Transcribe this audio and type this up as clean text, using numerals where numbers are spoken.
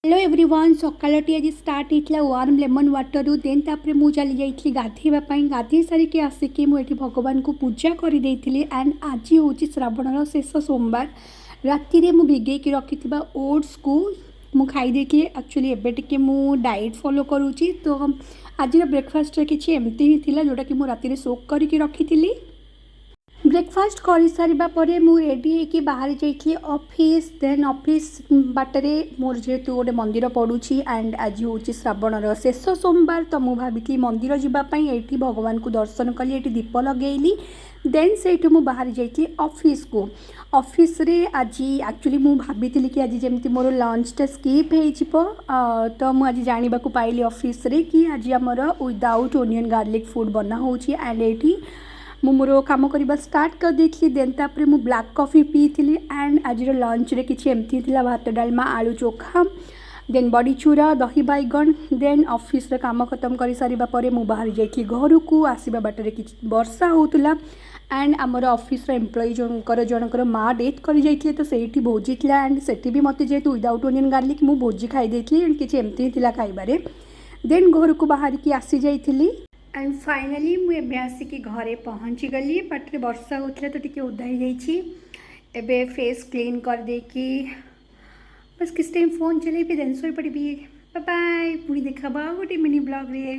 Hello everyone सकाळटी आज start होता warm lemon water then तापर मु चली जाइए गाधेवाई गाधे सारिकी आसिकी मुझे भगवान को पूजा कर एंड आज हूँ श्रावणर शेष सोमवार राति रे मु भिगेकी रखि ओट्स को मु खाई देती एक्चुअली एबे टिके मु डाइट फॉलो करूची तो आज ब्रेकफास्ट किसी एमती ही थिला जोटा कि मु राति सोक करके रखी ब्रेकफास्ट कर सारा पर मुझे रेडी होकर बाहर जाइए ऑफिस देन ऑफिस बाटरे मोर जेहेतु गोटे मंदिर पड़ुछि एंड आज हूँ श्रावणर शेष सोमवार तो मुझे भाई मंदिर जावाई ये भगवान को दर्शन कली ये दीप लगेली देन से बाहर जाइए ऑफिस को ऑफिस रे आज एक्चुअली मु भाभी कि आज जमी मोर लंचटा स्किप हो तो मुझे जानवा पाइली ऑफिस रे कि आज आमर विदाउट ओनियन गार्लिक फूड बना हो एंड ये मु मोर कम करवा स्टार्ट कर देती देन तापर मु ब्लैक कॉफ़ी पी थी एंड आज लंच रे किसी एमती थी भात डालमा आलू चोखा देन बड़ी चूरा दही बैगन देन ऑफिस रे काम खत्म कर सारा पर मु बाहर जाइए घर को आसवा बाटर कि वर्षा होता एंड आमर ऑफिस एम्प्लॉई जनकर माँ डेथ कर जाइए तो सही भोजी थी एंड से भी मत जेहतु विदाउट ओनियन गार्लिक मु भोजी खाई देती एंड किसी एमती थी खाइबारे देन घर को बाहर की आसी जाइली एंड फाइनाली मुझे आसिकी घरे पहुँची गली बाटे वर्षा होता तो टी ओदा हो फेस क्लीन कर देकी बस किस टाइम फोन चलेबी देन सोई पड़ी बाय बाय पुणी देखा गोटे मिनी ब्लॉग रे।